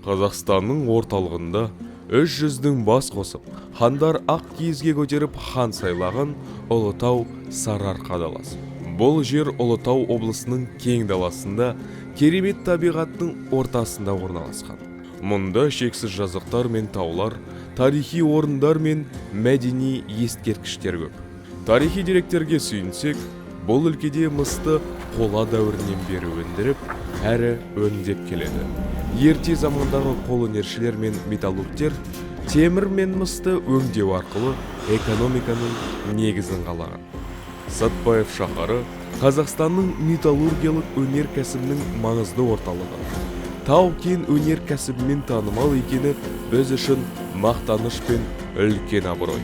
Қазақстанның орталығында үш жүздің бас қосып, хандар ақ киізге көтеріп хан сайлаған Ұлытау Сарыарқа даласы. Бұл жер Ұлытау облысының кең даласында керемет табиғаттың ортасында орналасқан. Мұнда шексіз жазықтар мен таулар, тарихи орындар мен мәдени ескерткіштер көп. Тарихи деректерге сүйінсек, бұл өлкеде мысты қола дәуірінен бері өндіріп, әрі өңдеп келеді. Ерте замандағы қолөнершілер мен металлургтер темір мен мысты өңдеу арқылы экономиканың негізін қалаған. Сатпаев шаһары Қазақстанның металлургиялық өнеркәсібінің маңызды орталығы. Тау-кен өнеркәсібімен танымал екені біз үшін мақтаныш пен үлкен абырой.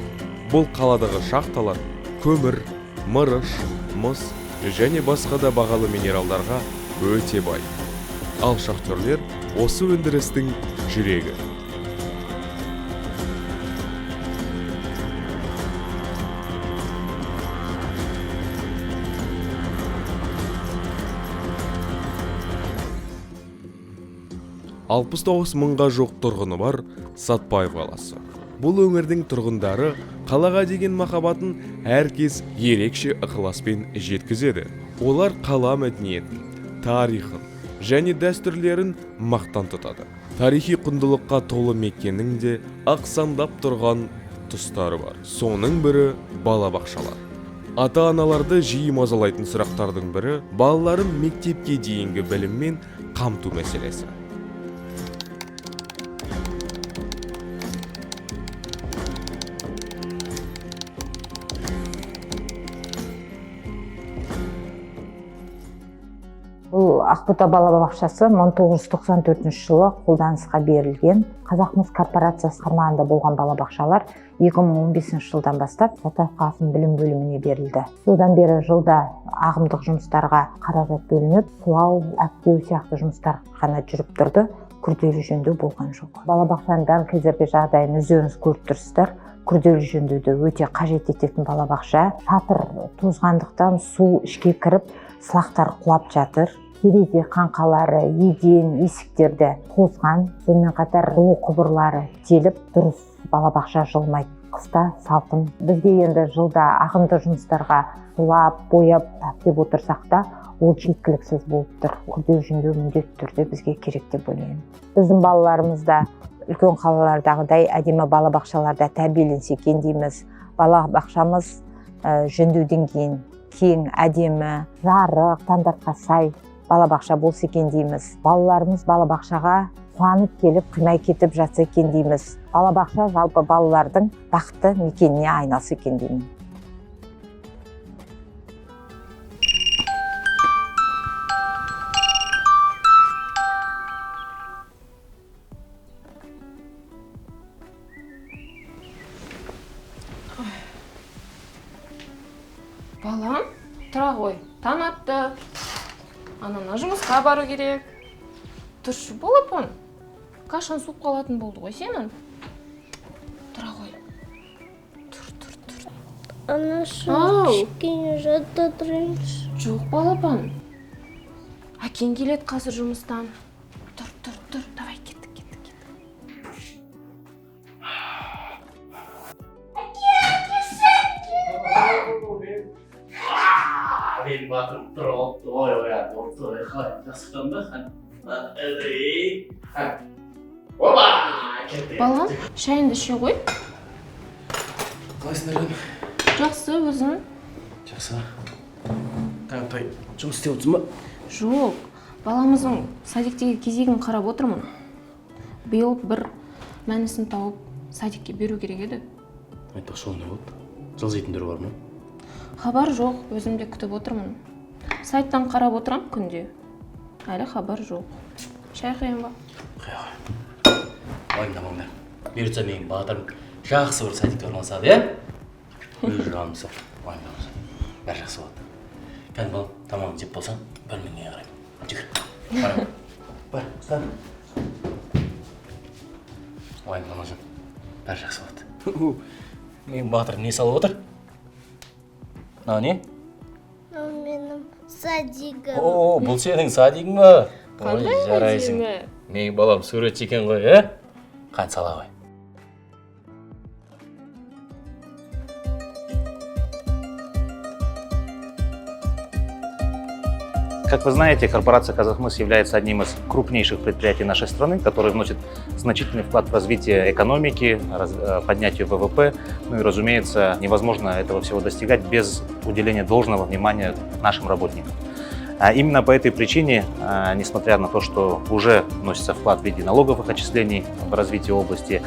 Бұл қаладағы шахталар көмір, мырыш, мыс және басқа да бағалы минералдарға өте бай. Ал шахтерлер осы өндірістің жүрегі. Алпыс 9 мыңға жоқ тұрғыны бар Сатпаев қаласы. Бұл өңірдің тұрғындары қалаға деген махаббатын әркез ерекше ықыласпен жеткізеді. Олар қала мәдениетін, тарихын және дәстүрлерін мақтан тұтады. Тарихи құндылыққа толы мекеннің де ақсандап тұрған тұстары бар. Соның бірі балабақшалар. Ата-аналарды жиі мазалайтын сұрақтардың бірі балаларын мектепке дейінгі біліммен қамту мәселесі. Бұл Ақбота балабақшасы 1994 жылы қолданысқа берілген. Қазақмыс корпорациясы қарамағында болған балабақшалар 2015 жылдан бастап Сатпаев қаласының білім бөліміне берілді. Содан бері жылда ағымдық жұмыстарға қаражат бөлініп, құлау, әктеу сияқты жұмыстар ғана жүріп тұрды, күрделі жөндеу болған жоқ. Балабақшаның қазіргі жағдайын өздеріңіз көріп тұрсыздар. Күрделі жөндеуді өте қажет ететін балабақша. Шатыр тозғандықтан су ішке кіріп, сылақтар құлап жатыр. Терезе қаңқалары, еден, есіктерді тозған. Сонымен қатар жылу құбырлары теліп, дұрыс балабақша жылмайды. Қыста салқын. Бізге енді жылда ағымды жұмыстарға сулап, бояп деп отырсақ та, ол жеткіліксіз болып тұр. Күрделі жөндеу міндетті түрде бізге керек деп ойлаймын. Біздің балаларымызда үлкен қалалардағыдай әдемі балабақшаларда тәрбиеленсе екен дейміз. Балабақшамыз жөндеуден кейін кең, әдемі, жарық, стандартқа сай балабақша болса екен дейміз. Балаларымыз балабақшаға қуанып келіп, қимай кетіп жатса екен дейміз. Балабақша жалпы балалардың бақытты мекеніне айналса екен деймін. Балам, тұра ғой, таң атты. Анана жұмысқа бару керек. Тұршы балапан, қашан суып қалатын болды ғой сенің? Тұра ғой. Тұр. Ана кішкене жатта тұрайыншы. Жоқ балапан. Әкең келеді қазір жұмыстан. Тұр. Давай кеттік. Benim batırıp durdu, oya durdu, jasıktan da Oba! Балам, шайынды іше ғой. Қалайсың ағайын? Жақсы, өзің? Жақсы. Таңтай, жұмыс істеп отырсың ба? Жоқ, баламыздың садиктегі кезегін қарап отырмын. Биыл бір мәнісін тауып садикке беру керек еді. Айтпақшы ол не болды? Жылжитындары бар ма? Хабар жоқ, өзім де күтіп отырмын. Сайттан қарап отырам күнде. Әлі хабар жоқ. Шай қиын ба? Қиын. Уайымдамаңдар. Бұйыртса менің батырым жақсы бір садикте орналасады, иә? Өз жанымса, уайымдамаңдар. Бәрі жақсы болады. Кәні балам, тамағын жеп болсаң, бір менге қараймын. Жүгір. Бар, ұстан. Уайымдамаңдар. Бәрі жақсы болады. Менің батырым не салып отыр? Не? Менің садигім. О, бұл сенің садигің ба? Қандай жарайсың. әдемі. Менің балам суретші екен ғой, ә? Қан сала ғой. Как вы знаете, корпорация «Казахмыс» является одним из крупнейших предприятий нашей страны, который вносит значительный вклад в развитие экономики, поднятие ВВП. Ну и, разумеется, невозможно этого всего достигать без уделения должного внимания нашим работникам. Именно по этой причине, несмотря на то, что уже вносится вклад в виде налоговых отчислений в развитие области,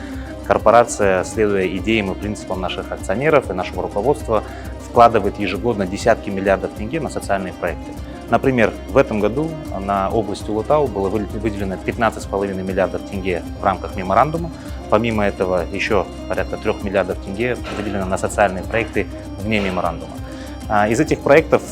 корпорация, следуя идеям и принципам наших акционеров и нашего руководства, вкладывает ежегодно десятки миллиардов тенге на социальные проекты. Например, в этом году на область Улутау было выделено 15,5 миллиардов тенге в рамках меморандума. Помимо этого, еще порядка 3 миллиардов тенге выделено на социальные проекты вне меморандума. Из этих проектов,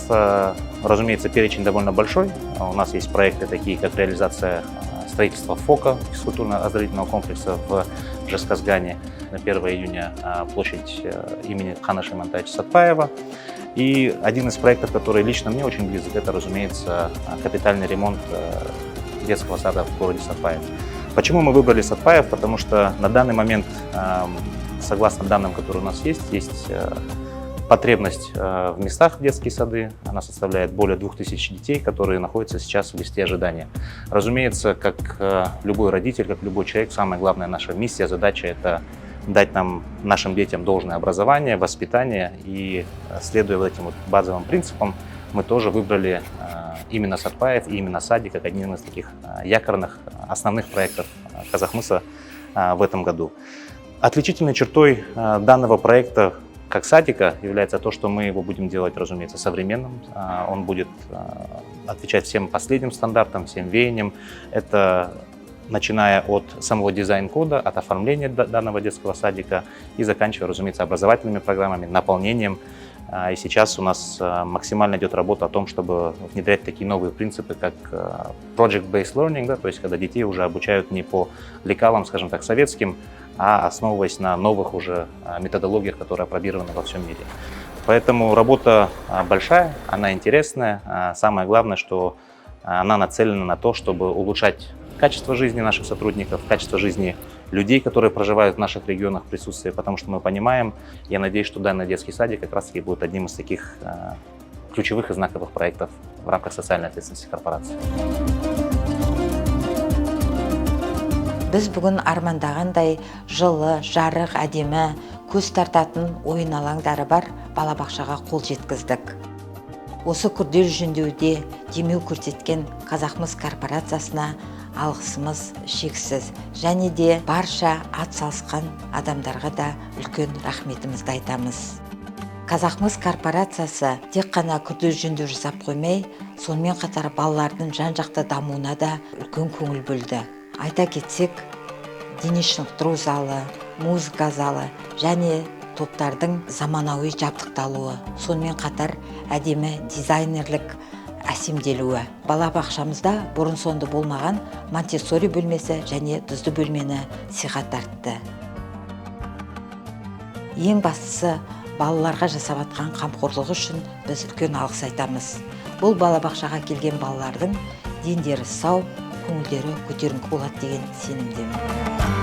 разумеется, перечень довольно большой. У нас есть проекты такие, как реализация строительства ФОКа, физкультурно-оздоровительного комплекса в Жезказгане, на 1 июня площадь имени Ханыша Имантаевича Сатпаева. И один из проектов, который лично мне очень близок, это, разумеется, капитальный ремонт детского сада в городе Сатпаев. Почему мы выбрали Сатпаев? Потому что на данный момент, согласно данным, которые у нас есть потребность в местах в детские сады. Она составляет более 2000 детей, которые находятся сейчас в листе ожидания. Разумеется, как любой родитель, как любой человек, самая главная наша миссия, задача – это дать нашим детям должное образование, воспитание. И следуя вот этим вот базовым принципам, мы тоже выбрали именно Сатпаев и именно садик как один из таких якорных основных проектов Казахмыса в этом году. Отличительной чертой данного проекта как садика является то, что мы его будем делать, разумеется, современным. Он будет отвечать всем последним стандартам, всем веяниям. Это начиная от самого дизайн-кода, от оформления данного детского садика и заканчивая, разумеется, образовательными программами, наполнением. И сейчас у нас максимально идет работа о том, чтобы внедрять такие новые принципы, как project-based learning, да, то есть когда детей уже обучают не по лекалам, скажем так, советским, а основываясь на новых уже методологиях, которые опробированы во всем мире. Поэтому работа большая, она интересная. Самое главное, что она нацелена на то, чтобы улучшать качество жизни наших сотрудников, качество жизни людей, которые проживают в наших регионах присутствия, потому что мы понимаем, я надеюсь, что данный детский садик как раз-таки будет одним из таких ключевых и знаковых проектов в рамках социальной ответственности корпорации. Біз бүгін армандағандай жылы, жарық, әдемі, көз тартатын ойын алаңдары бар балабақшаға қол жеткіздік. Осы күрделі жөндеуде демеу көрсеткен Казахмыс корпорациясына алғысымыз шексіз. Және де барша атсалысқан адамдарға да үлкен рахметімізді айтамыз. Казахмыс корпорациясы тек қана күрделі жөндеу жасап қоймай, сонымен қатар балалардың жан-жақты дамуына да үлкен көңіл бөлді. Айта кетсек, дене шынықтыру залы, музыка залы және топтардың заманауи жабдықталуы, сонымен қатар әдемі дизайнерлік әсемделуі. Балабақшамызда бұрын-соңды болмаған Монтессори бөлмесі және тұзды бөлмені сыйға тартты. Ең бастысы, балаларға жасап жатқан қамқорлығы үшін біз үлкен алғыс айтамыз. Бұл балабақшаға келген балалардың дендері сау, көңілдері көтеріңкі болады деген сенімдемін.